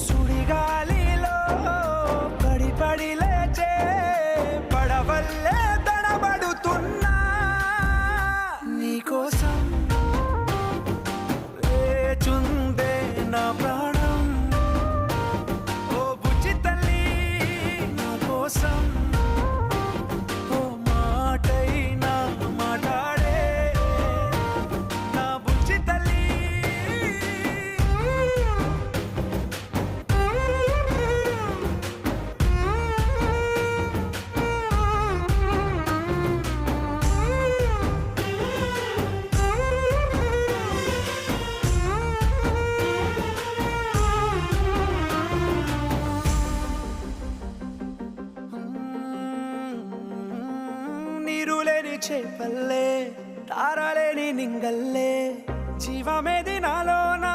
సుడిగాలిలో పడి పడి లేచే పడవల్లే తడబడుతున్నా నీకోసం వేచుందే నా ప్రాణం. ఓ బుజ్జి తల్లి నా కోసం ఓ మాటైనా మాట్లాడే నా బుజ్జి తల్లి. నీరులేని చేపల్లే తారలేని నింగల్లే జీవమేది నాలోనా